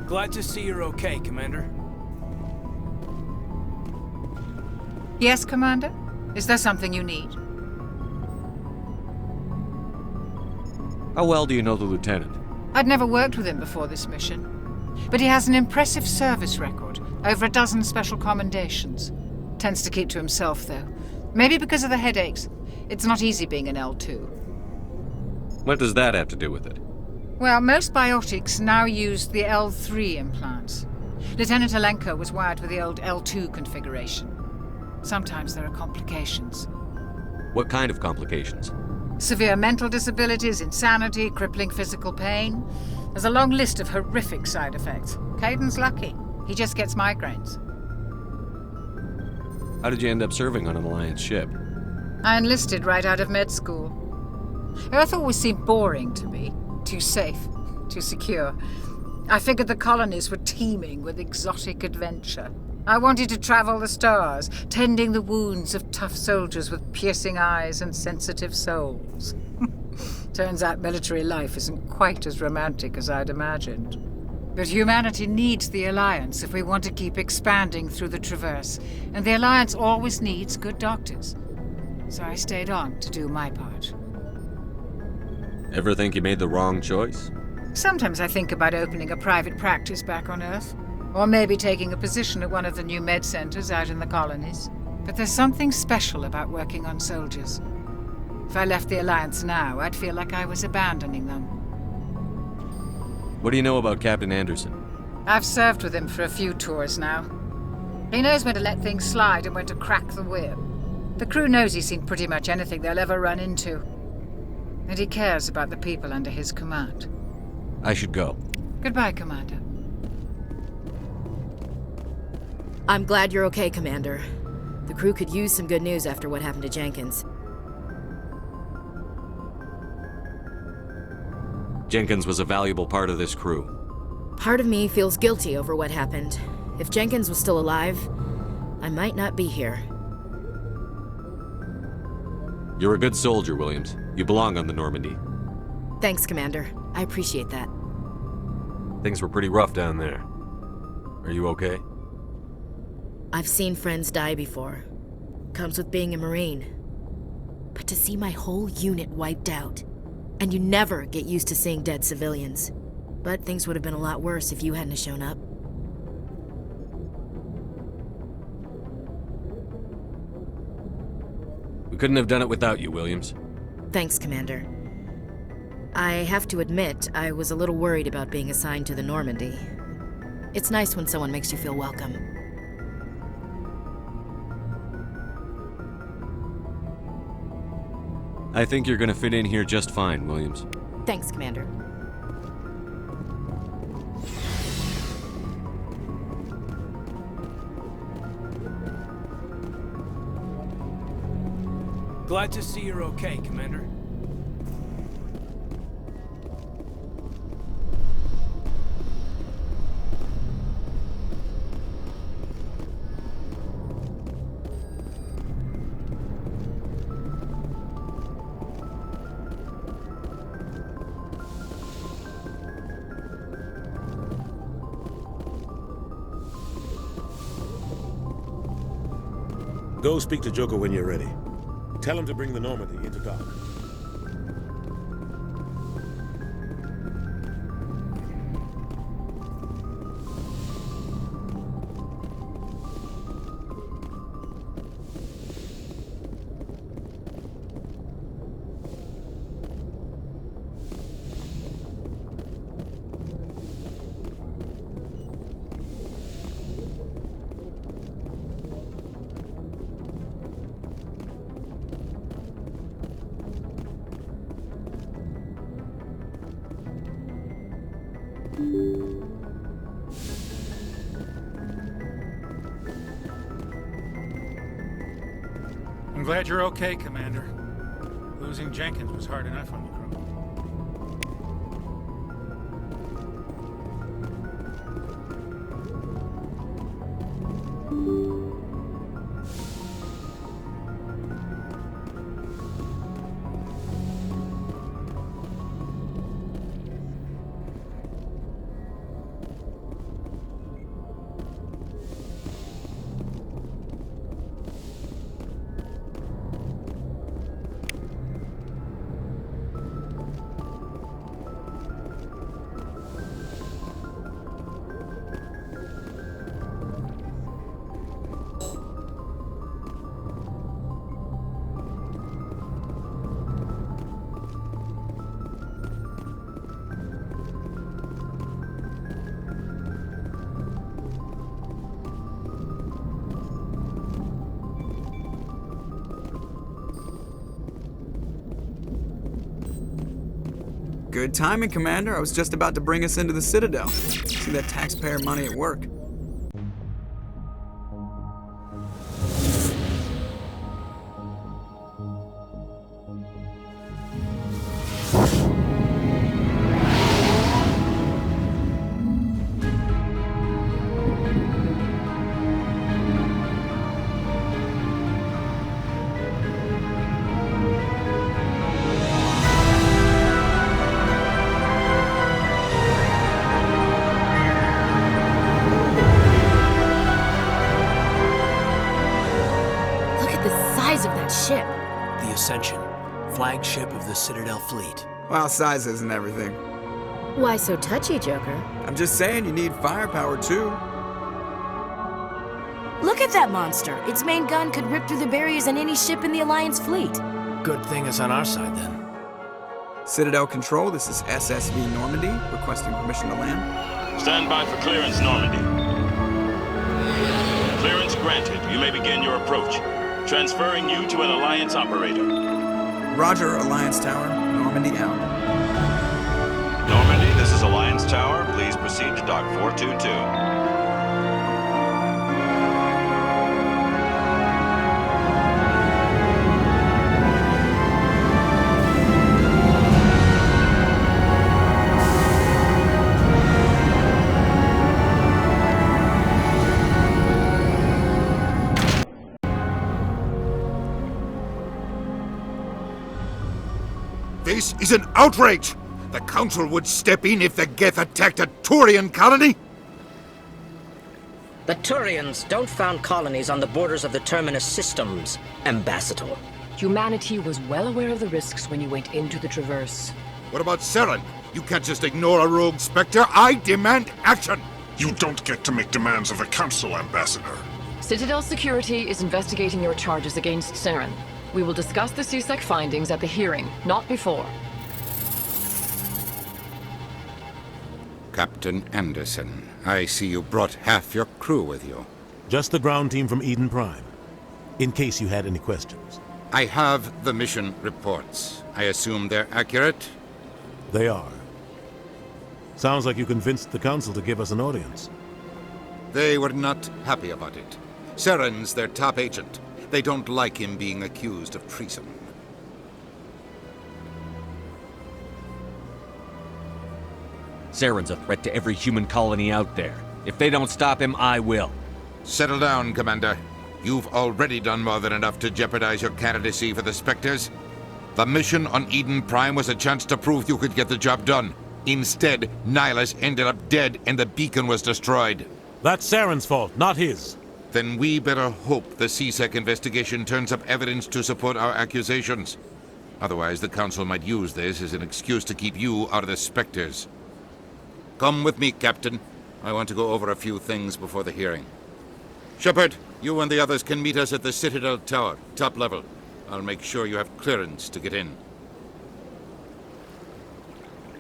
Glad to see you're okay, Commander. Yes, Commander? Is there something you need? How well do you know the Lieutenant? I'd never worked with him before this mission. But he has an impressive service record, over a dozen special commendations. Tends to keep to himself, though. Maybe because of the headaches. It's not easy being an L2. What does that have to do with it? Well, most biotics now use the L3 implants. Lieutenant Alenko was wired with the old L2 configuration. Sometimes there are complications. What kind of complications? Severe mental disabilities, insanity, crippling physical pain. There's a long list of horrific side effects. Caden's lucky. He just gets migraines. How did you end up serving on an Alliance ship? I enlisted right out of med school. Earth always seemed boring to me. Too safe, too secure. I figured the colonies were teeming with exotic adventure. I wanted to travel the stars, tending the wounds of tough soldiers with piercing eyes and sensitive souls. Turns out military life isn't quite as romantic as I'd imagined. But humanity needs the Alliance if we want to keep expanding through the Traverse, and the Alliance always needs good doctors. So I stayed on to do my part. Ever think you made the wrong choice? Sometimes I think about opening a private practice back on Earth. Or maybe taking a position at one of the new med centers out in the colonies. But there's something special about working on soldiers. If I left the Alliance now, I'd feel like I was abandoning them. What do you know about Captain Anderson? I've served with him for a few tours now. He knows when to let things slide and when to crack the whip. The crew knows he's seen pretty much anything they'll ever run into. And he cares about the people under his command. I should go. Goodbye, Commander. I'm glad you're okay, Commander. The crew could use some good news after what happened to Jenkins. Jenkins was a valuable part of this crew. Part of me feels guilty over what happened. If Jenkins was still alive, I might not be here. You're a good soldier, Williams. You belong on the Normandy. Thanks, Commander. I appreciate that. Things were pretty rough down there. Are you okay? I've seen friends die before. Comes with being a Marine. But to see my whole unit wiped out, and you never get used to seeing dead civilians. But things would have been a lot worse if you hadn't shown up. We couldn't have done it without you, Williams. Thanks, Commander. I have to admit, I was a little worried about being assigned to the Normandy. It's nice when someone makes you feel welcome. I think you're gonna fit in here just fine, Williams. Thanks, Commander. Glad to see you're okay, Commander. Go speak to Joker when you're ready. Tell him to bring the Normandy into dock. I'm glad you're okay, Commander. Losing Jenkins was hard enough on the crew. Good timing, Commander. I was just about to bring us into the Citadel. See that taxpayer money at work. Of that ship. The Ascension, flagship of the Citadel fleet. Well, size isn't everything. Why so touchy, Joker? I'm just saying you need firepower too. Look at that monster. Its main gun could rip through the barriers in any ship in the Alliance fleet. Good thing it's on our side then. Citadel Control, this is SSV Normandy, requesting permission to land. Stand by for clearance, Normandy. Clearance granted. You may begin your approach. Transferring you to an Alliance operator. Roger, Alliance Tower. Normandy out. Normandy, this is Alliance Tower. Please proceed to Dock 422. This is an outrage! The Council would step in if the Geth attacked a Turian colony? The Turians don't found colonies on the borders of the Terminus systems, Ambassador. Humanity was well aware of the risks when you went into the Traverse. What about Saren? You can't just ignore a rogue Spectre. I demand action! You don't get to make demands of the Council, Ambassador. Citadel Security is investigating your charges against Saren. We will discuss the CSEC findings at the hearing, not before. Captain Anderson, I see you brought half your crew with you. Just the ground team from Eden Prime, in case you had any questions. I have the mission reports. I assume they're accurate? They are. Sounds like you convinced the Council to give us an audience. They were not happy about it. Saren's their top agent. They don't like him being accused of treason. Saren's a threat to every human colony out there. If they don't stop him, I will. Settle down, Commander. You've already done more than enough to jeopardize your candidacy for the Spectres. The mission on Eden Prime was a chance to prove you could get the job done. Instead, Nihilus ended up dead and the beacon was destroyed. That's Saren's fault, not his. Then we better hope the CSEC investigation turns up evidence to support our accusations. Otherwise, the Council might use this as an excuse to keep you out of the Spectres. Come with me, Captain. I want to go over a few things before the hearing. Shepard, you and the others can meet us at the Citadel Tower, top level. I'll make sure you have clearance to get in.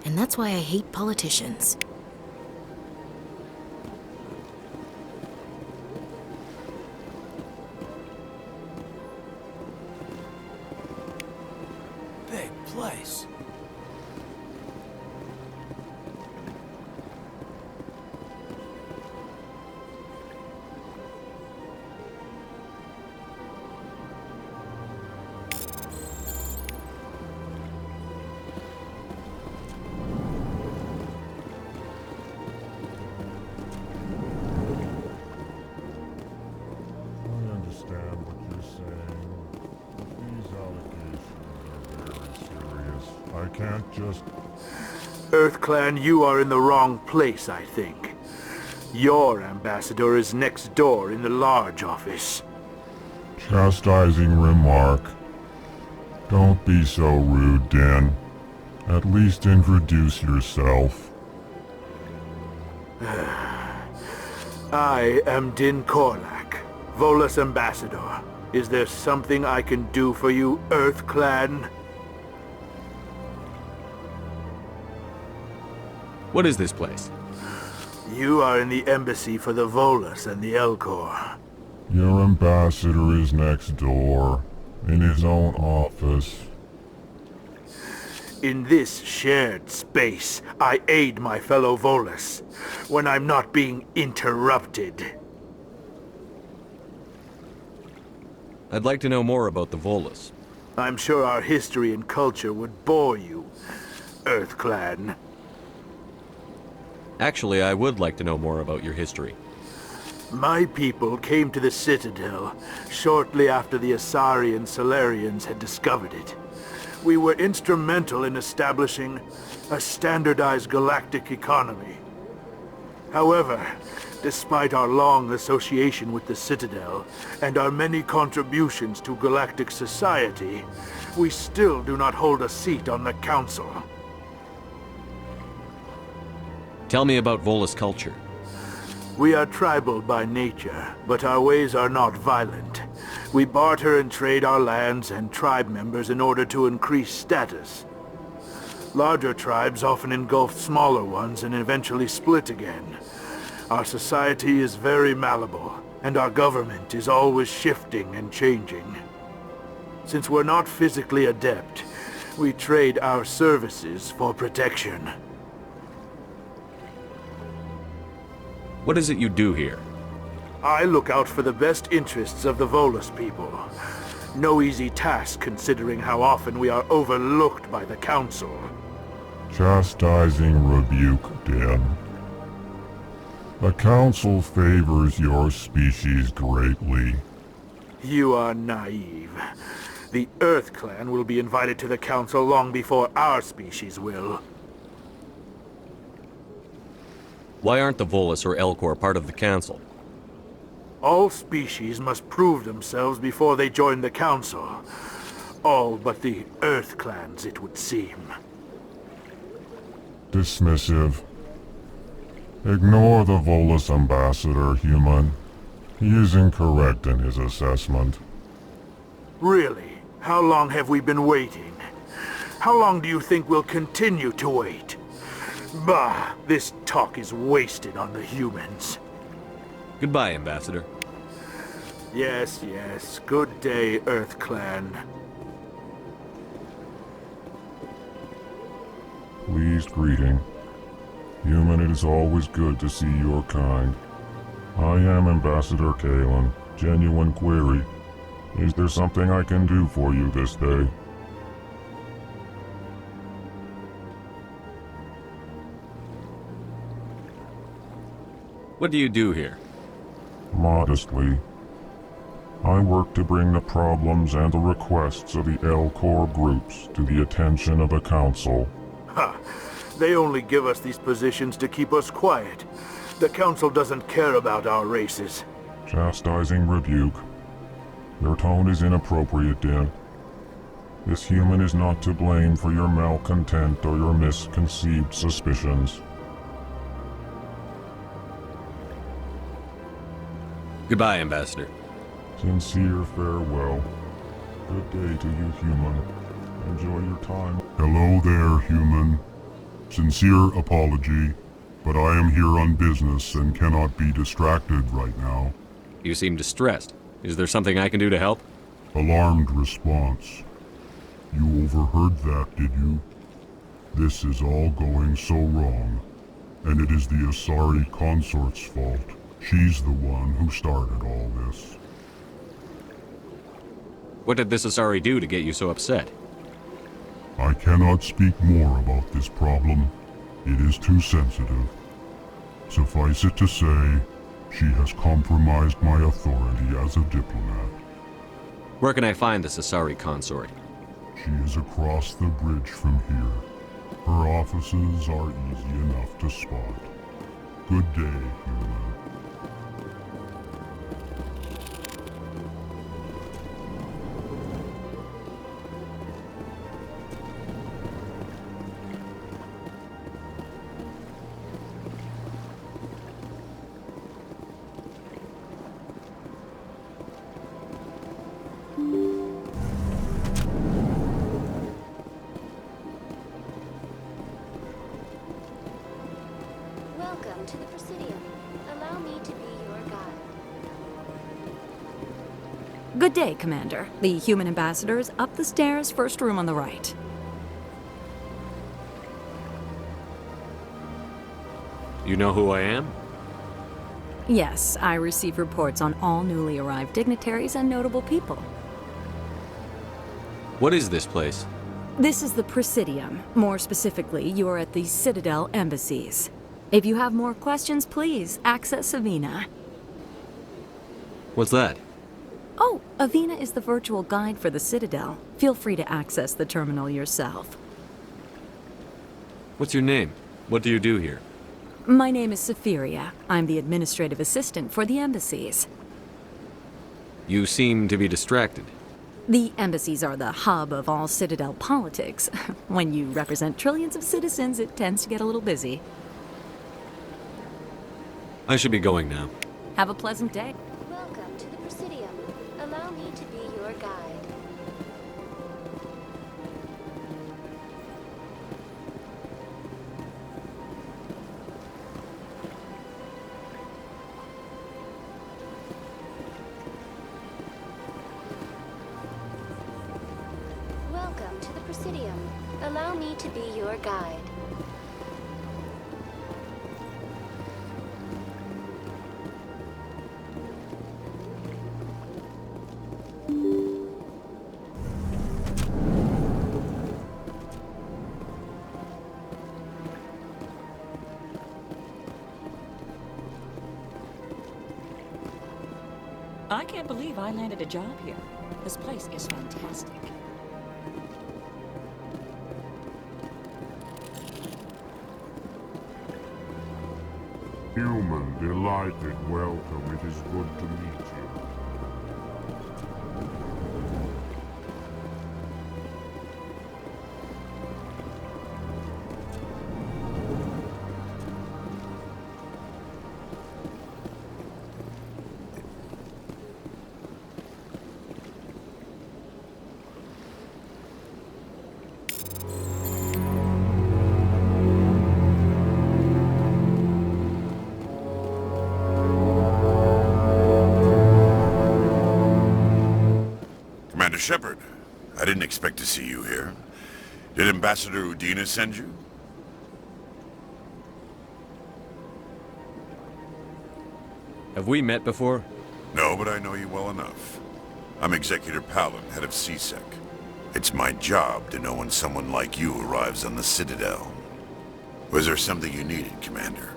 And that's why I hate politicians. Big place. I can't just... EarthClan, you are in the wrong place, I think. Your ambassador is next door in the large office. Chastising remark. Don't be so rude, Dan. At least introduce yourself. I am Din Korlak, Volus ambassador. Is there something I can do for you, EarthClan? What is this place? You are in the embassy for the Volus and the Elcor. Your ambassador is next door, in his own office. In this shared space, I aid my fellow Volus when I'm not being interrupted. I'd like to know more about the Volus. I'm sure our history and culture would bore you, EarthClan. Actually, I would like to know more about your history. My people came to the Citadel shortly after the Asari and Solarians had discovered it. We were instrumental in establishing a standardized galactic economy. However, despite our long association with the Citadel and our many contributions to galactic society, we still do not hold a seat on the Council. Tell me about Volus culture. We are tribal by nature, but our ways are not violent. We barter and trade our lands and tribe members in order to increase status. Larger tribes often engulf smaller ones and eventually split again. Our society is very malleable, and our government is always shifting and changing. Since we're not physically adept, we trade our services for protection. What is it you do here? I look out for the best interests of the Volus people. No easy task considering how often we are overlooked by the Council. Chastising rebuke, Dan. The Council favors your species greatly. You are naive. The EarthClan will be invited to the Council long before our species will. Why aren't the Volus or Elcor part of the Council? All species must prove themselves before they join the Council. All but the EarthClans, it would seem. Dismissive. Ignore the Volus ambassador, human. He is incorrect in his assessment. Really? How long have we been waiting? How long do you think we'll continue to wait? Bah, this talk is wasted on the humans. Goodbye, Ambassador. Yes, yes. Good day, EarthClan. Pleased greeting. Human, it is always good to see your kind. I am Ambassador Kalen. Genuine query. Is there something I can do for you this day? What do you do here? Modestly. I work to bring the problems and the requests of the Elcor groups to the attention of the Council. Ha! They only give us these positions to keep us quiet. The Council doesn't care about our races. Chastising rebuke. Your tone is inappropriate, Dan. This human is not to blame for your malcontent or your misconceived suspicions. Goodbye, Ambassador. Sincere farewell. Good day to you, human. Enjoy your time. Hello there, human. Sincere apology, but I am here on business and cannot be distracted right now. You seem distressed. Is there something I can do to help? Alarmed response. You overheard that, did you? This is all going so wrong, and it is the Asari consort's fault. She's the one who started all this. What did this Asari do to get you so upset? I cannot speak more about this problem. It is too sensitive. Suffice it to say, she has compromised my authority as a diplomat. Where can I find this Asari consort? She is across the bridge from here. Her offices are easy enough to spot. Good day, human. Welcome to the Presidium. Allow me to be your guide. Good day, Commander. The human ambassador is up the stairs, first room on the right. You know who I am? Yes, I receive reports on all newly arrived dignitaries and notable people. What is this place? This is the Presidium. More specifically, you are at the Citadel embassies. If you have more questions, please access Avina. What's that? Oh, Avina is the virtual guide for the Citadel. Feel free to access the terminal yourself. What's your name? What do you do here? My name is Safiria. I'm the administrative assistant for the embassies. You seem to be distracted. The embassies are the hub of all Citadel politics. When you represent trillions of citizens, it tends to get a little busy. I should be going now. Have a pleasant day. Welcome to the Presidium. Allow me to be your guide. Welcome to the Presidium. Allow me to be your guide. I can't believe I landed a job here. This place is fantastic. Human, delighted, welcome. It is good to meet you. Shepard, I didn't expect to see you here. Did Ambassador Udina send you? Have we met before? No, but I know you well enough. I'm Executor Palin, head of CSEC. It's my job to know when someone like you arrives on the Citadel. Was there something you needed, Commander?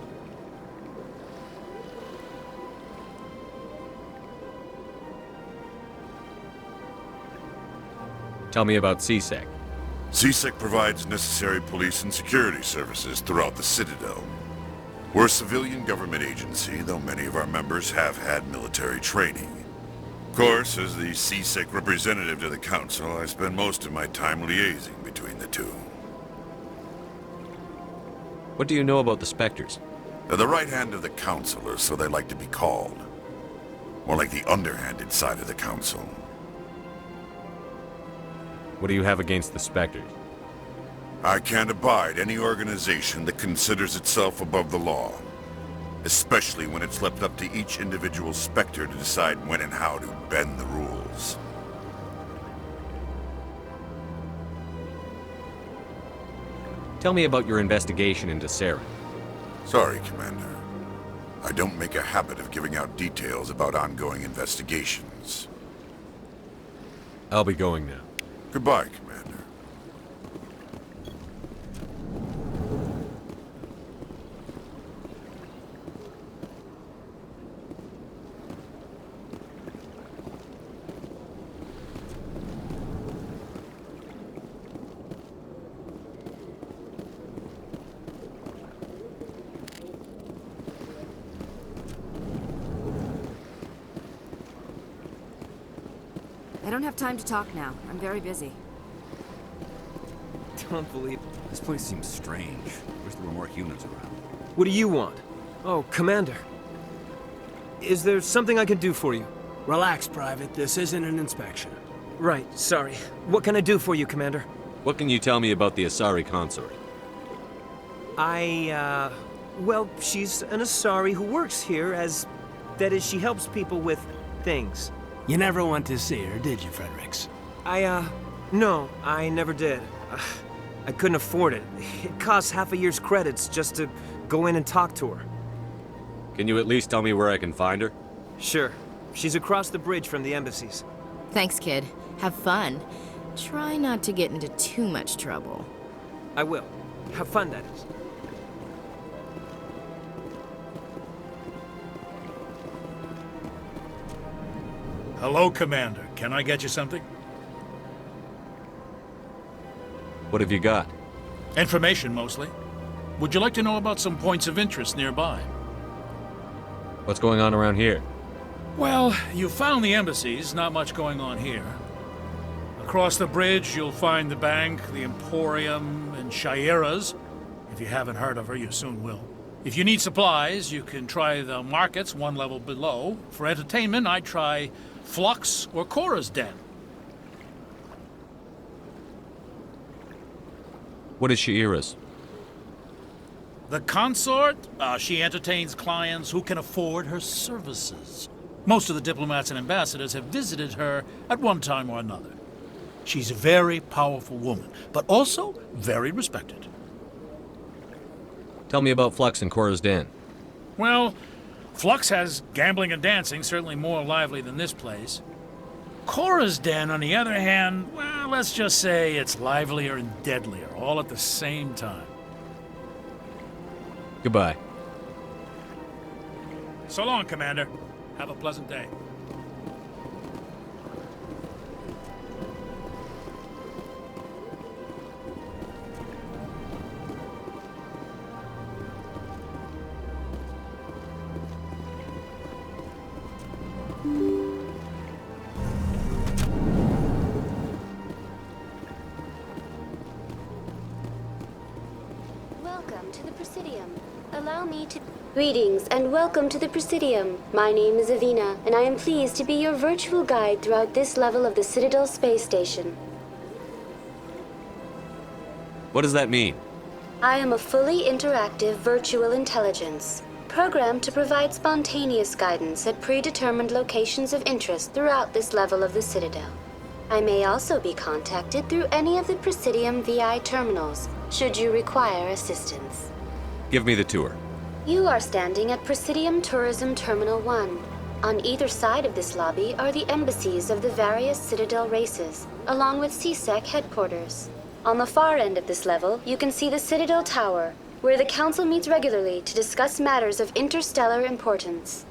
Tell me about CSEC. CSEC provides necessary police and security services throughout the Citadel. We're a civilian government agency, though many of our members have had military training. Of course, as the CSEC representative to the Council, I spend most of my time liaising between the two. What do you know about the Spectres? They're the right hand of the Council, or so they like to be called. More like the underhanded side of the Council. What do you have against the Spectres? I can't abide any organization that considers itself above the law. Especially when it's left up to each individual Spectre to decide when and how to bend the rules. Tell me about your investigation into Saren. Sorry, Commander. I don't make a habit of giving out details about ongoing investigations. I'll be going now. Goodbye, Commander. I don't have time to talk now. I'm very busy. Don't believe... This place seems strange. Wish there were more humans around. What do you want? Oh, Commander. Is there something I can do for you? Relax, Private. This isn't an inspection. Right, sorry. What can I do for you, Commander? What can you tell me about the Asari consort? Well, she's an Asari who works here as... That is, she helps people with things. You never went to see her, did you, Fredericks? No, I never did. I couldn't afford it. It costs half a year's credits just to go in and talk to her. Can you at least tell me where I can find her? Sure. She's across the bridge from the embassies. Thanks, kid. Have fun. Try not to get into too much trouble. I will. Have fun, that is. Hello, Commander. Can I get you something? What have you got? Information, mostly. Would you like to know about some points of interest nearby? What's going on around here? Well, you found the embassies. Not much going on here. Across the bridge, you'll find the bank, the Emporium, and Shaira's. If you haven't heard of her, you soon will. If you need supplies, you can try the markets one level below. For entertainment, I'd try Flux or Cora's Den. What is Shaira's? The consort? She entertains clients who can afford her services. Most of the diplomats and ambassadors have visited her at one time or another. She's a very powerful woman, but also very respected. Tell me about Flux and Cora's Den. Well, Flux has gambling and dancing, certainly more lively than this place. Cora's Den, on the other hand, well, let's just say it's livelier and deadlier, all at the same time. Goodbye. So long, Commander. Have a pleasant day. Welcome to the Presidium. Allow me to... Greetings and welcome to the Presidium. My name is Avina, and I am pleased to be your virtual guide throughout this level of the Citadel space station. What does that mean? I am a fully interactive virtual intelligence, programmed to provide spontaneous guidance at predetermined locations of interest throughout this level of the Citadel. I may also be contacted through any of the Presidium VI terminals, should you require assistance. Give me the tour. You are standing at Presidium Tourism Terminal 1. On either side of this lobby are the embassies of the various Citadel races, along with CSEC headquarters. On the far end of this level, you can see the Citadel Tower, where the Council meets regularly to discuss matters of interstellar importance.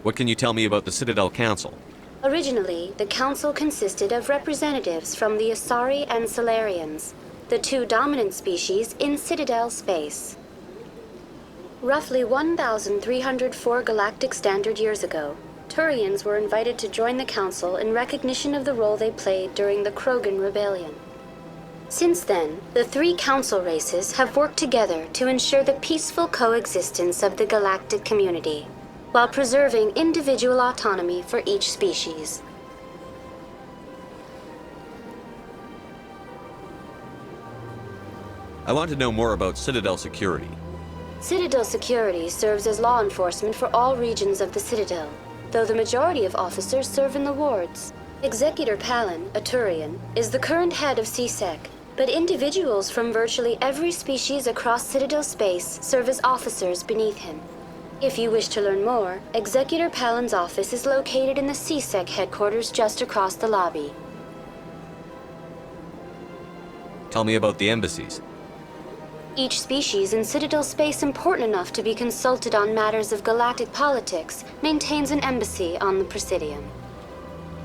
What can you tell me about the Citadel Council? Originally, the Council consisted of representatives from the Asari and Solarians, the two dominant species in Citadel space. Roughly 1,304 galactic standard years ago, Turians were invited to join the Council in recognition of the role they played during the Krogan Rebellion. Since then, the three Council races have worked together to ensure the peaceful coexistence of the galactic community, while preserving individual autonomy for each species. I want to know more about Citadel security. Citadel security serves as law enforcement for all regions of the Citadel, though the majority of officers serve in the wards. Executor Palin, a Turian, is the current head of CSEC, but individuals from virtually every species across Citadel space serve as officers beneath him. If you wish to learn more, Executor Palin's office is located in the CSEC headquarters just across the lobby. Tell me about the embassies. Each species in Citadel space important enough to be consulted on matters of galactic politics maintains an embassy on the Presidium.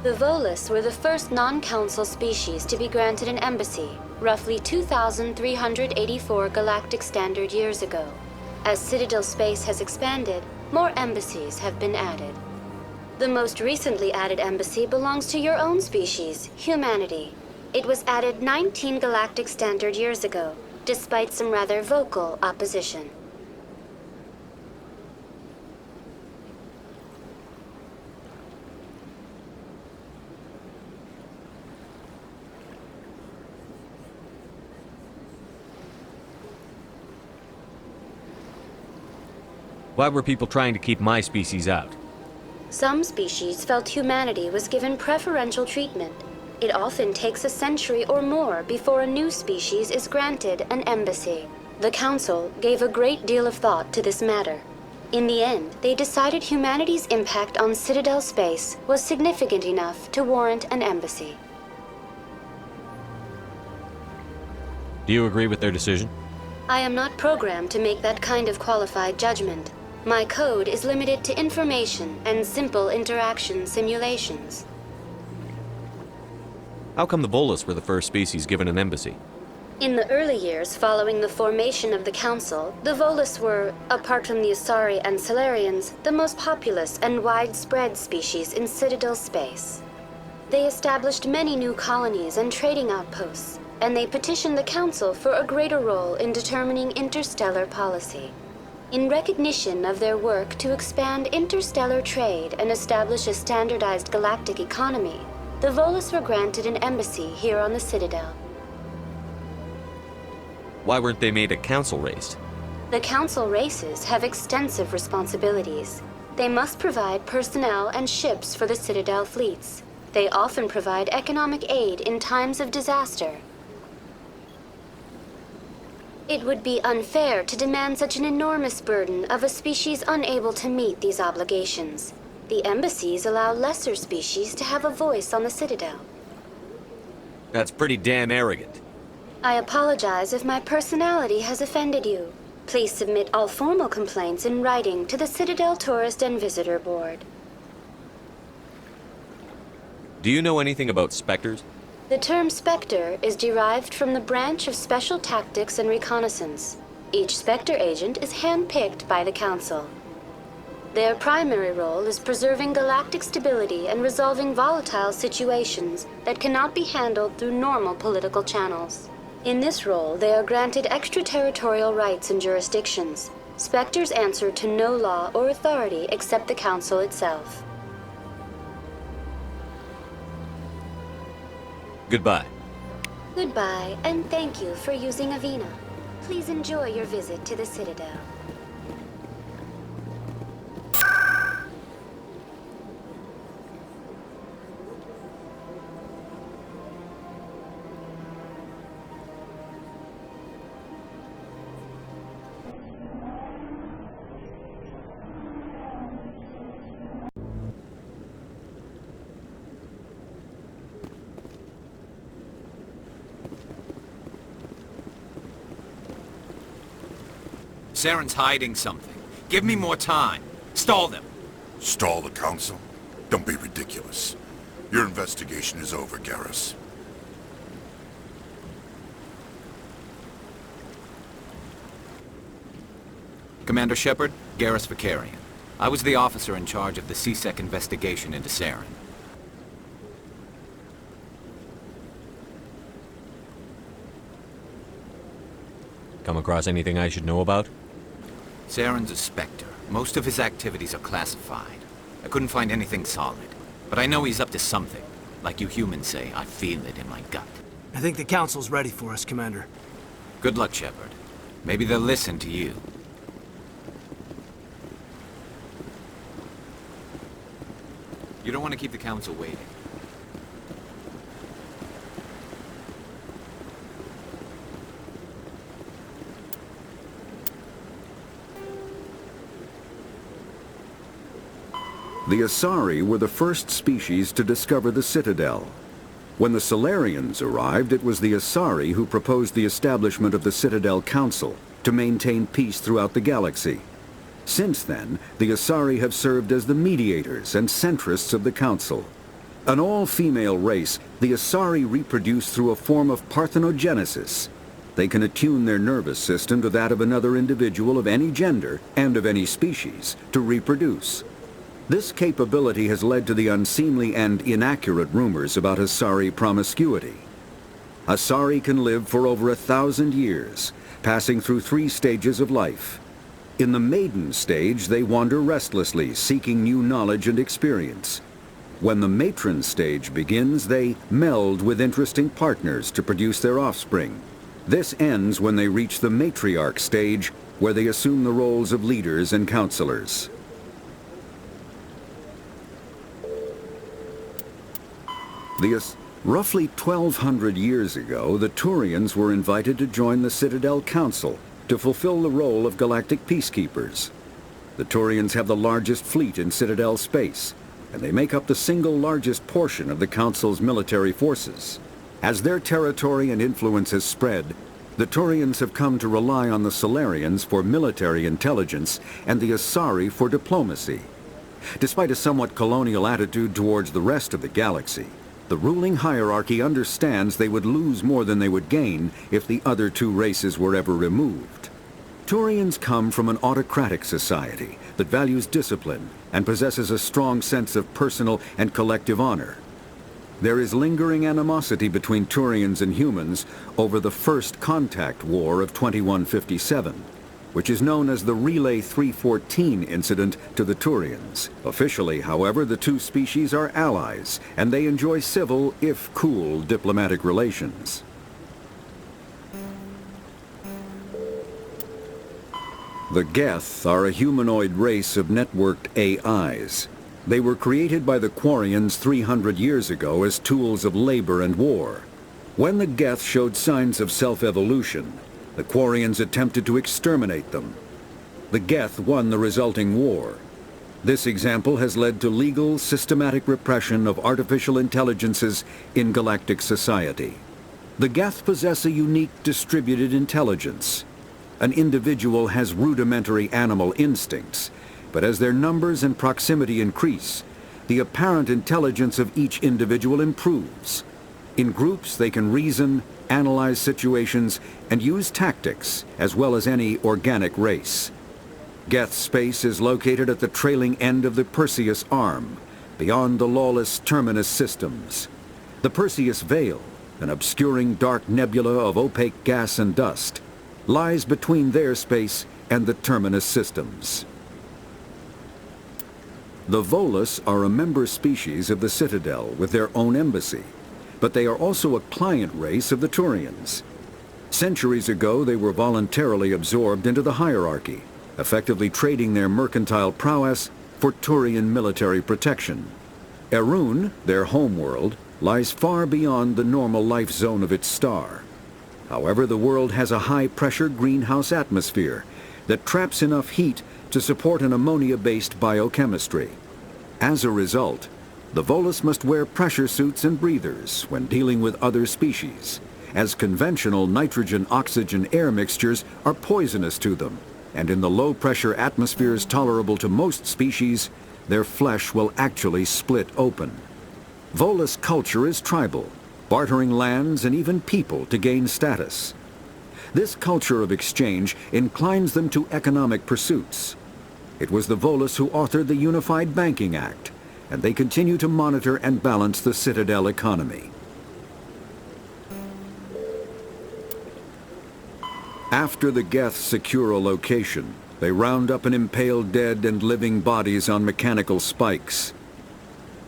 The Volus were the first non-council species to be granted an embassy, roughly 2,384 galactic standard years ago. As Citadel space has expanded, more embassies have been added. The most recently added embassy belongs to your own species, humanity. It was added 19 galactic standard years ago, despite some rather vocal opposition. Why were people trying to keep my species out? Some species felt humanity was given preferential treatment. It often takes a century or more before a new species is granted an embassy. The Council gave a great deal of thought to this matter. In the end, they decided humanity's impact on Citadel space was significant enough to warrant an embassy. Do you agree with their decision? I am not programmed to make that kind of qualified judgment. My code is limited to information and simple interaction simulations. How come the Volus were the first species given an embassy? In the early years following the formation of the Council, the Volus were, apart from the Asari and Solarians, the most populous and widespread species in Citadel space. They established many new colonies and trading outposts, and they petitioned the Council for a greater role in determining interstellar policy. In recognition of their work to expand interstellar trade and establish a standardized galactic economy, the Volus were granted an embassy here on the Citadel. Why weren't they made a council race? The Council races have extensive responsibilities. They must provide personnel and ships for the Citadel fleets. They often provide economic aid in times of disaster. It would be unfair to demand such an enormous burden of a species unable to meet these obligations. The embassies allow lesser species to have a voice on the Citadel. That's pretty damn arrogant. I apologize if my personality has offended you. Please submit all formal complaints in writing to the Citadel Tourist and Visitor Board. Do you know anything about specters? The term Spectre is derived from the branch of Special Tactics and Reconnaissance. Each Spectre agent is handpicked by the Council. Their primary role is preserving galactic stability and resolving volatile situations that cannot be handled through normal political channels. In this role, they are granted extraterritorial rights and jurisdictions. Spectres answer to no law or authority except the Council itself. Goodbye. Goodbye, and thank you for using Avina. Please enjoy your visit to the Citadel. Saren's hiding something. Give me more time. Stall them. Stall the Council? Don't be ridiculous. Your investigation is over, Garrus. Commander Shepard, Garrus Vicarian. I was the officer in charge of the CSEC investigation into Saren. Come across anything I should know about? Saren's a Spectre. Most of his activities are classified. I couldn't find anything solid. But I know he's up to something. Like you humans say, I feel it in my gut. I think the Council's ready for us, Commander. Good luck, Shepard. Maybe they'll listen to you. You don't want to keep the Council waiting. The Asari were the first species to discover the Citadel. When the Solarians arrived, it was the Asari who proposed the establishment of the Citadel Council to maintain peace throughout the galaxy. Since then, the Asari have served as the mediators and centrists of the Council. An all-female race, the Asari reproduce through a form of parthenogenesis. They can attune their nervous system to that of another individual of any gender and of any species to reproduce. This capability has led to the unseemly and inaccurate rumors about Asari promiscuity. Asari can live for over 1,000 years, passing through 3 stages of life. In the maiden stage, they wander restlessly, seeking new knowledge and experience. When the matron stage begins, they meld with interesting partners to produce their offspring. This ends when they reach the matriarch stage, where they assume the roles of leaders and counselors. Roughly 1,200 years ago, the Turians were invited to join the Citadel Council to fulfill the role of galactic peacekeepers. The Turians have the largest fleet in Citadel space, and they make up the single largest portion of the Council's military forces. As their territory and influence has spread, the Turians have come to rely on the Solarians for military intelligence and the Asari for diplomacy. Despite a somewhat colonial attitude towards the rest of the galaxy, the ruling hierarchy understands they would lose more than they would gain if the other two races were ever removed. Turians come from an autocratic society that values discipline and possesses a strong sense of personal and collective honor. There is lingering animosity between Turians and humans over the First Contact War of 2157, which is known as the Relay 314 incident to the Turians. Officially, however, the two species are allies, and they enjoy civil, if cool, diplomatic relations. The Geth are a humanoid race of networked AIs. They were created by the Quarians 300 years ago as tools of labor and war. When the Geth showed signs of self-evolution, the Quarians attempted to exterminate them. The Geth won the resulting war. This example has led to legal, systematic repression of artificial intelligences in galactic society. The Geth possess a unique distributed intelligence. An individual has rudimentary animal instincts, but as their numbers and proximity increase, the apparent intelligence of each individual improves. In groups, they can reason, analyze situations, and use tactics, as well as any organic race. Geth space is located at the trailing end of the Perseus Arm, beyond the lawless Terminus systems. The Perseus Veil, an obscuring dark nebula of opaque gas and dust, lies between their space and the Terminus systems. The Volus are a member species of the Citadel with their own embassy, but they are also a client race of the Turians. Centuries ago, they were voluntarily absorbed into the hierarchy, effectively trading their mercantile prowess for Turian military protection. Erun, their homeworld, lies far beyond the normal life zone of its star. However, the world has a high-pressure greenhouse atmosphere that traps enough heat to support an ammonia-based biochemistry. As a result, the Volus must wear pressure suits and breathers when dealing with other species, as conventional nitrogen-oxygen-air mixtures are poisonous to them, and in the low-pressure atmospheres tolerable to most species, their flesh will actually split open. Volus culture is tribal, bartering lands and even people to gain status. This culture of exchange inclines them to economic pursuits. It was the Volus who authored the Unified Banking Act, and they continue to monitor and balance the Citadel economy. After the Geth secure a location, they round up and impale dead and living bodies on mechanical spikes.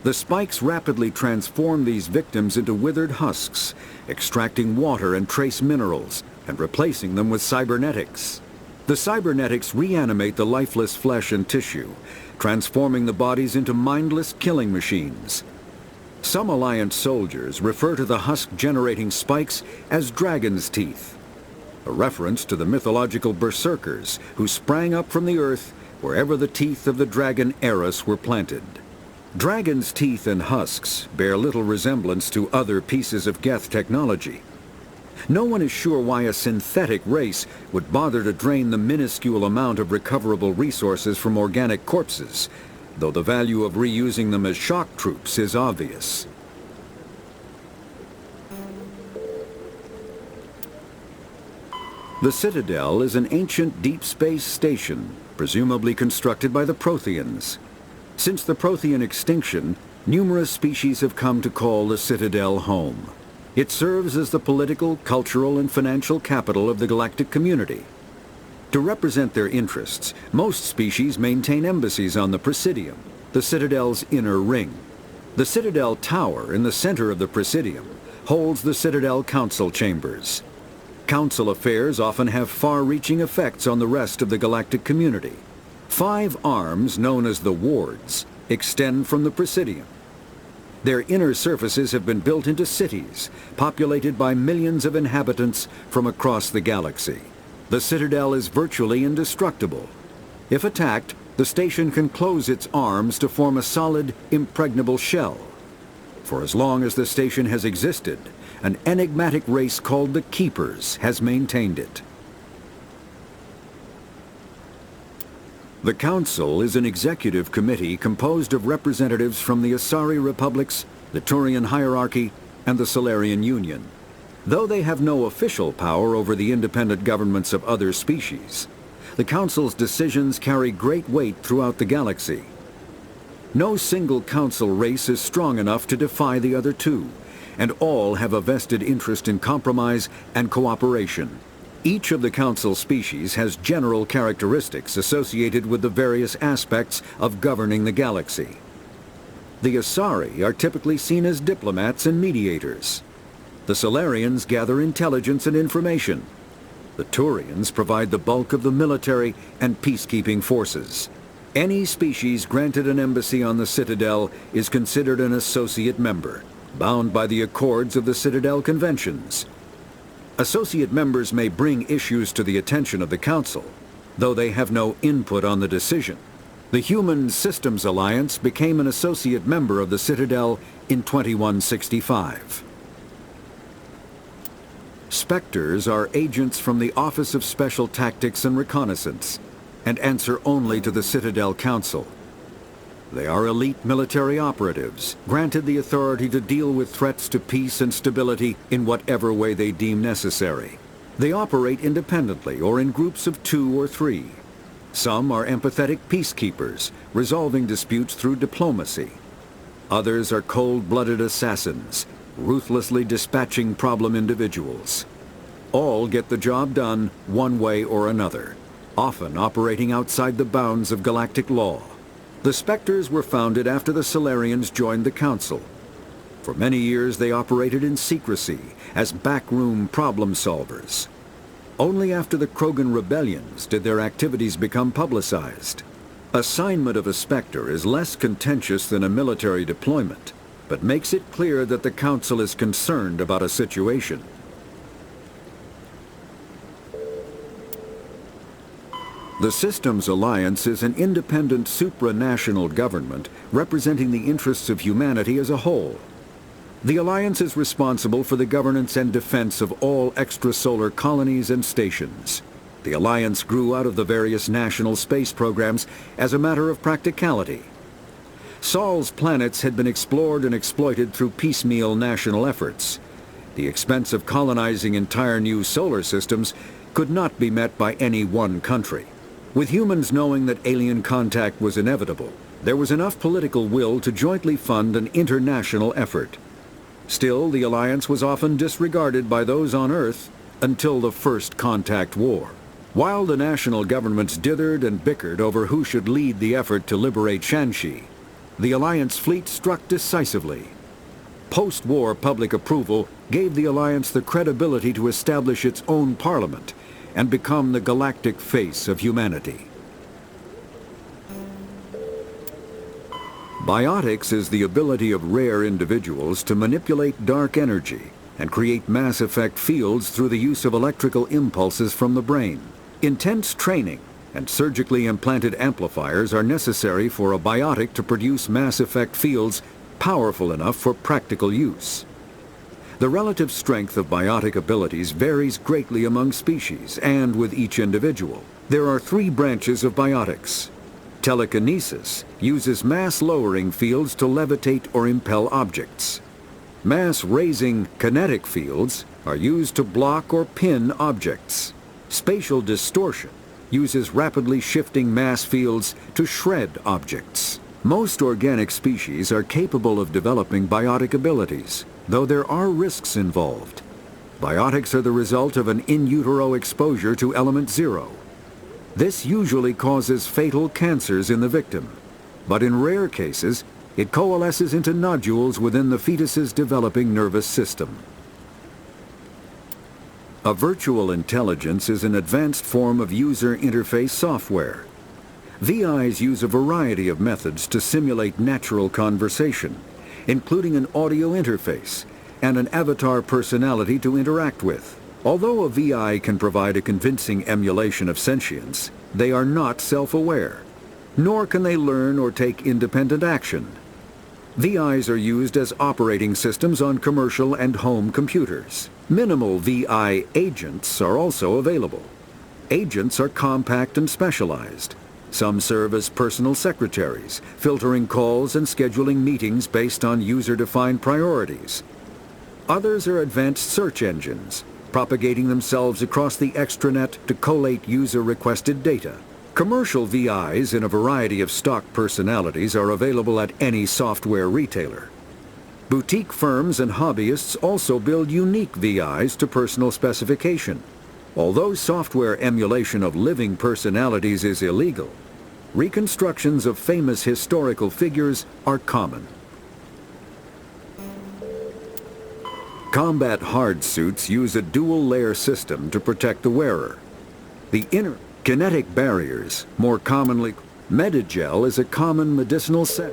The spikes rapidly transform these victims into withered husks, extracting water and trace minerals, and replacing them with cybernetics. The cybernetics reanimate the lifeless flesh and tissue, transforming the bodies into mindless killing machines. Some Alliance soldiers refer to the husk-generating spikes as dragon's teeth, a reference to the mythological berserkers who sprang up from the earth wherever the teeth of the dragon Eris were planted. Dragon's teeth and husks bear little resemblance to other pieces of Geth technology. No one is sure why a synthetic race would bother to drain the minuscule amount of recoverable resources from organic corpses, though the value of reusing them as shock troops is obvious. The Citadel is an ancient deep space station, presumably constructed by the Protheans. Since the Prothean extinction, numerous species have come to call the Citadel home. It serves as the political, cultural, and financial capital of the galactic community. To represent their interests, most species maintain embassies on the Presidium, the Citadel's inner ring. The Citadel Tower in the center of the Presidium holds the Citadel Council chambers. Council affairs often have far-reaching effects on the rest of the galactic community. 5 arms, known as the Wards, extend from the Presidium. Their inner surfaces have been built into cities, populated by millions of inhabitants from across the galaxy. The Citadel is virtually indestructible. If attacked, the station can close its arms to form a solid, impregnable shell. For as long as the station has existed, an enigmatic race called the Keepers has maintained it. The Council is an executive committee composed of representatives from the Asari Republics, the Turian Hierarchy, and the Solarian Union. Though they have no official power over the independent governments of other species, the Council's decisions carry great weight throughout the galaxy. No single Council race is strong enough to defy the other two, and all have a vested interest in compromise and cooperation. Each of the Council species has general characteristics associated with the various aspects of governing the galaxy. The Asari are typically seen as diplomats and mediators. The Solarians gather intelligence and information. The Turians provide the bulk of the military and peacekeeping forces. Any species granted an embassy on the Citadel is considered an associate member, bound by the accords of the Citadel Conventions. Associate members may bring issues to the attention of the Council, though they have no input on the decision. The Human Systems Alliance became an associate member of the Citadel in 2165. Spectres are agents from the Office of Special Tactics and Reconnaissance, and answer only to the Citadel Council. They are elite military operatives, granted the authority to deal with threats to peace and stability in whatever way they deem necessary. They operate independently or in groups of 2 or 3. Some are empathetic peacekeepers, resolving disputes through diplomacy. Others are cold-blooded assassins, ruthlessly dispatching problem individuals. All get the job done one way or another, often operating outside the bounds of galactic law. The Spectres were founded after the Solarians joined the Council. For many years they operated in secrecy as backroom problem solvers. Only after the Krogan rebellions did their activities become publicized. Assignment of a Spectre is less contentious than a military deployment, but makes it clear that the Council is concerned about a situation. The Systems Alliance is an independent supranational government representing the interests of humanity as a whole. The Alliance is responsible for the governance and defense of all extrasolar colonies and stations. The Alliance grew out of the various national space programs as a matter of practicality. Sol's planets had been explored and exploited through piecemeal national efforts. The expense of colonizing entire new solar systems could not be met by any one country. With humans knowing that alien contact was inevitable, there was enough political will to jointly fund an international effort. Still, the Alliance was often disregarded by those on Earth until the First Contact War. While the national governments dithered and bickered over who should lead the effort to liberate Shanxi, the Alliance fleet struck decisively. Post-war public approval gave the Alliance the credibility to establish its own parliament and become the galactic face of humanity. Biotics is the ability of rare individuals to manipulate dark energy and create mass effect fields through the use of electrical impulses from the brain. Intense training and surgically implanted amplifiers are necessary for a biotic to produce mass effect fields powerful enough for practical use. The relative strength of biotic abilities varies greatly among species and with each individual. There are 3 branches of biotics. Telekinesis uses mass-lowering fields to levitate or impel objects. Mass-raising kinetic fields are used to block or pin objects. Spatial distortion uses rapidly shifting mass fields to shred objects. Most organic species are capable of developing biotic abilities, though there are risks involved. Biotics are the result of an in utero exposure to element 0. This usually causes fatal cancers in the victim, but in rare cases, it coalesces into nodules within the fetus's developing nervous system. A virtual intelligence is an advanced form of user interface software. VIs use a variety of methods to simulate natural conversation, including an audio interface and an avatar personality to interact with. Although a VI can provide a convincing emulation of sentience, they are not self-aware, nor can they learn or take independent action. VIs are used as operating systems on commercial and home computers. Minimal VI agents are also available. Agents are compact and specialized. Some serve as personal secretaries, filtering calls and scheduling meetings based on user-defined priorities. Others are advanced search engines, propagating themselves across the extranet to collate user-requested data. Commercial VIs in a variety of stock personalities are available at any software retailer. Boutique firms and hobbyists also build unique VIs to personal specification. Although software emulation of living personalities is illegal, reconstructions of famous historical figures are common. Combat hard suits use a dual-layer system to protect the wearer. The inner kinetic barriers, more commonly Medigel, is a common medicinal set.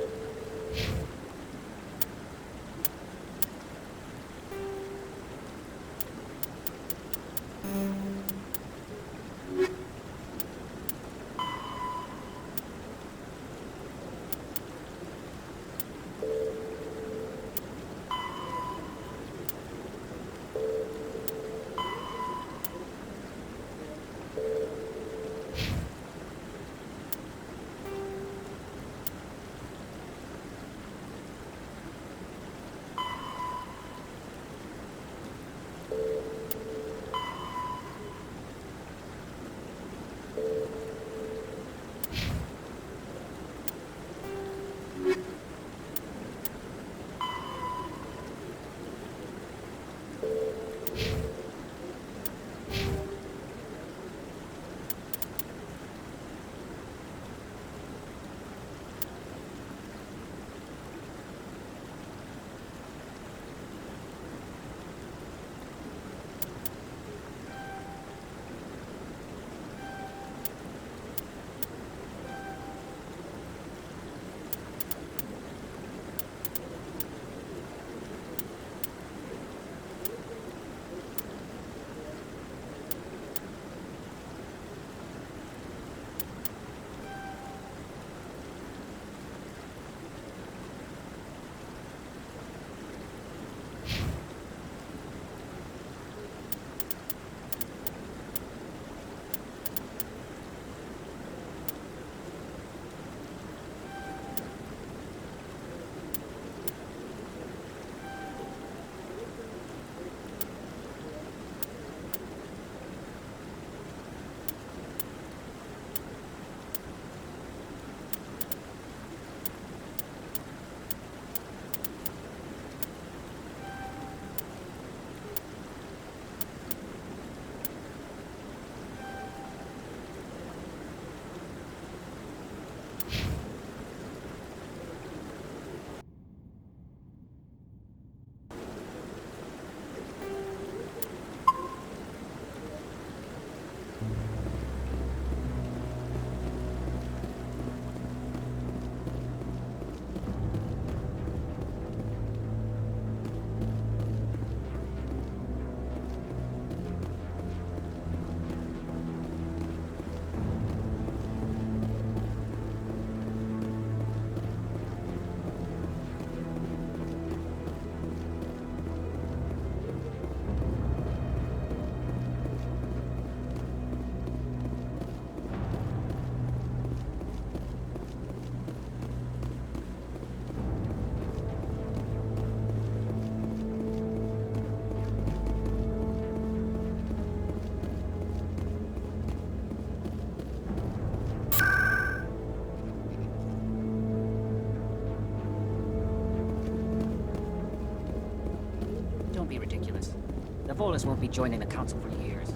The Volus won't be joining the Council for years.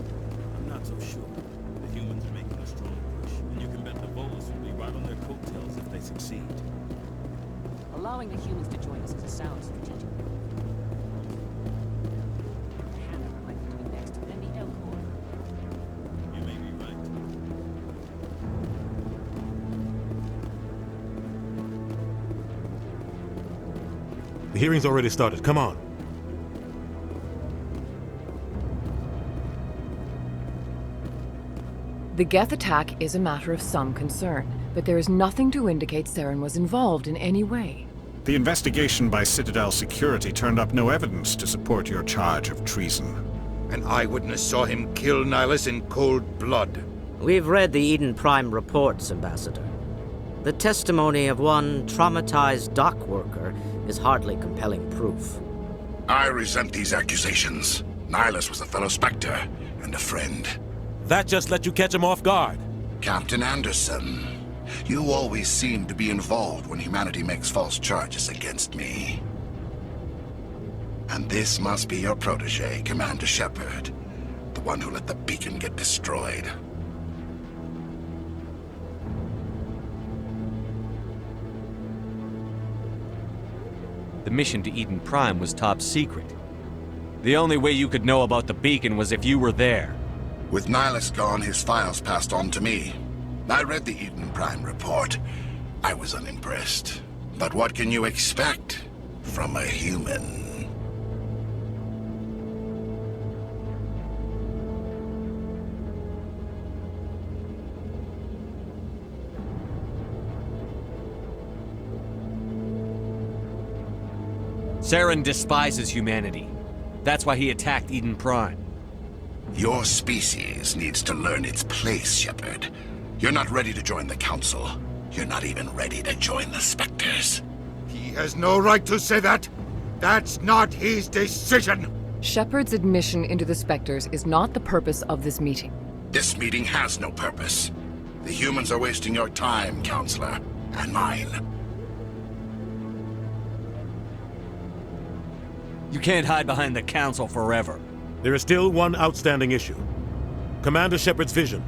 I'm not so sure. The humans are making a strong push, and you can bet the Volus will be right on their coattails if they succeed. Allowing the humans to join us is a sound strategic. The Hanover might be doing next, then the Elcor. You may be right. The hearing's already started. Come on. The Geth attack is a matter of some concern, but there is nothing to indicate Saren was involved in any way. The investigation by Citadel Security turned up no evidence to support your charge of treason. An eyewitness saw him kill Nihilus in cold blood. We've read the Eden Prime reports, Ambassador. The testimony of one traumatized dock worker is hardly compelling proof. I resent these accusations. Nihilus was a fellow Spectre and a friend. That just let you catch him off guard. Captain Anderson, you always seem to be involved when humanity makes false charges against me. And this must be your protege, Commander Shepard, the one who let the beacon get destroyed. The mission to Eden Prime was top secret. The only way you could know about the beacon was if you were there. With Nihilus gone, his files passed on to me. I read the Eden Prime report. I was unimpressed. But what can you expect from a human? Saren despises humanity. That's why he attacked Eden Prime. Your species needs to learn its place, Shepard. You're not ready to join the Council. You're not even ready to join the Spectres. He has no right to say that. That's not his decision. Shepard's admission into the Spectres is not the purpose of this meeting. This meeting has no purpose. The humans are wasting your time, Counselor, and mine. You can't hide behind the Council forever. There is still one outstanding issue. Commander Shepard's vision.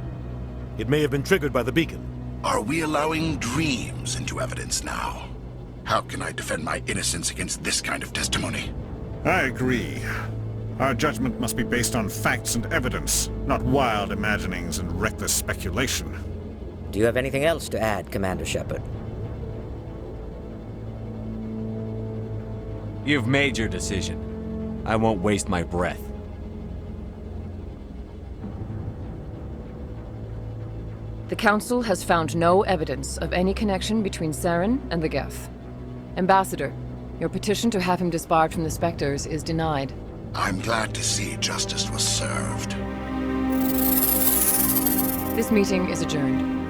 It may have been triggered by the beacon. Are we allowing dreams into evidence now? How can I defend my innocence against this kind of testimony? I agree. Our judgment must be based on facts and evidence, not wild imaginings and reckless speculation. Do you have anything else to add, Commander Shepard? You've made your decision. I won't waste my breath. The Council has found no evidence of any connection between Saren and the Geth. Ambassador, your petition to have him disbarred from the Spectres is denied. I'm glad to see justice was served. This meeting is adjourned.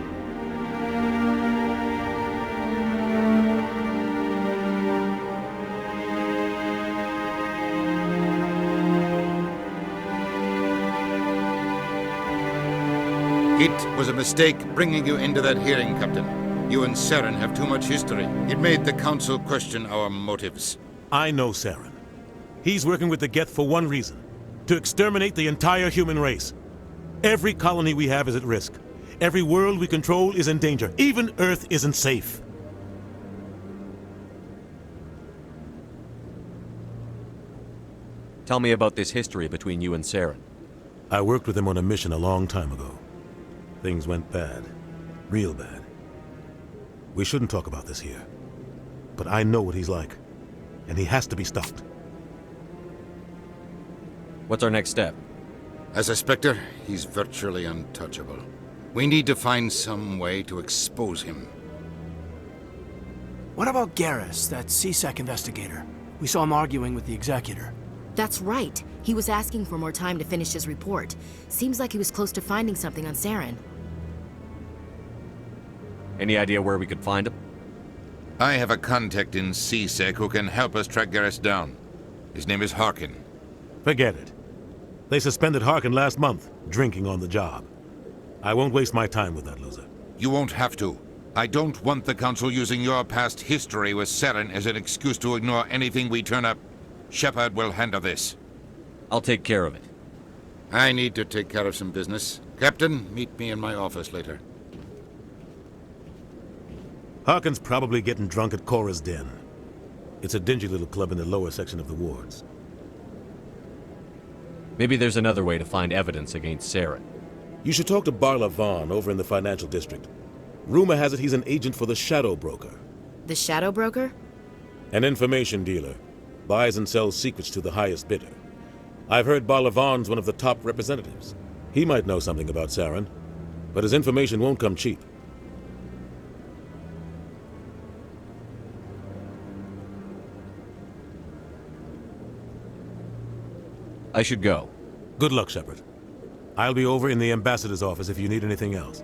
It was a mistake bringing you into that hearing, Captain. You and Saren have too much history. It made the Council question our motives. I know Saren. He's working with the Geth for one reason. To exterminate the entire human race. Every colony we have is at risk. Every world we control is in danger. Even Earth isn't safe. Tell me about this history between you and Saren. I worked with him on a mission a long time ago. Things went bad. Real bad. We shouldn't talk about this here. But I know what he's like. And he has to be stopped. What's our next step? As a Spectre, he's virtually untouchable. We need to find some way to expose him. What about Garrus, that CSEC investigator? We saw him arguing with the Executor. That's right. He was asking for more time to finish his report. Seems like he was close to finding something on Saren. Any idea where we could find him? I have a contact in CSEC who can help us track Garrus down. His name is Harkin. Forget it. They suspended Harkin last month, drinking on the job. I won't waste my time with that loser. You won't have to. I don't want the Council using your past history with Saren as an excuse to ignore anything we turn up. Shepard will handle this. I'll take care of it. I need to take care of some business. Captain, meet me in my office later. Harkin's probably getting drunk at Cora's Den. It's a dingy little club in the lower section of the wards. Maybe there's another way to find evidence against Saren. You should talk to Barla Vaughn over in the financial district. Rumor has it he's an agent for the Shadow Broker. The Shadow Broker? An information dealer. Buys and sells secrets to the highest bidder. I've heard Barlavan's one of the top representatives. He might know something about Saren, but his information won't come cheap. I should go. Good luck, Shepard. I'll be over in the ambassador's office if you need anything else.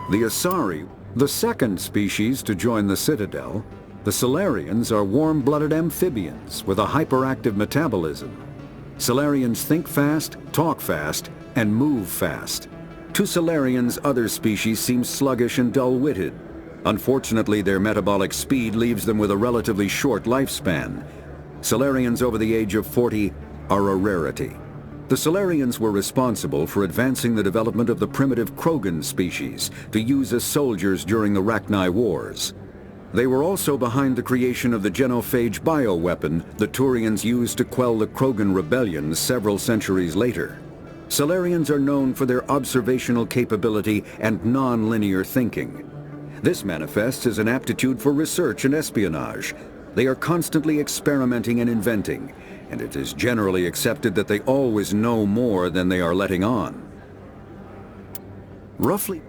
The Asari, the second species to join the Citadel, the Solarians are warm-blooded amphibians with a hyperactive metabolism. Solarians think fast, talk fast, and move fast. To Solarians, other species seem sluggish and dull-witted. Unfortunately, their metabolic speed leaves them with a relatively short lifespan. Solarians over the age of 40 are a rarity. The Solarians were responsible for advancing the development of the primitive Krogan species to use as soldiers during the Rachni Wars. They were also behind the creation of the genophage bioweapon the Turians used to quell the Krogan rebellions several centuries later. Solarians are known for their observational capability and non-linear thinking. This manifests as an aptitude for research and espionage. They are constantly experimenting and inventing, and it is generally accepted that they always know more than they are letting on. Roughly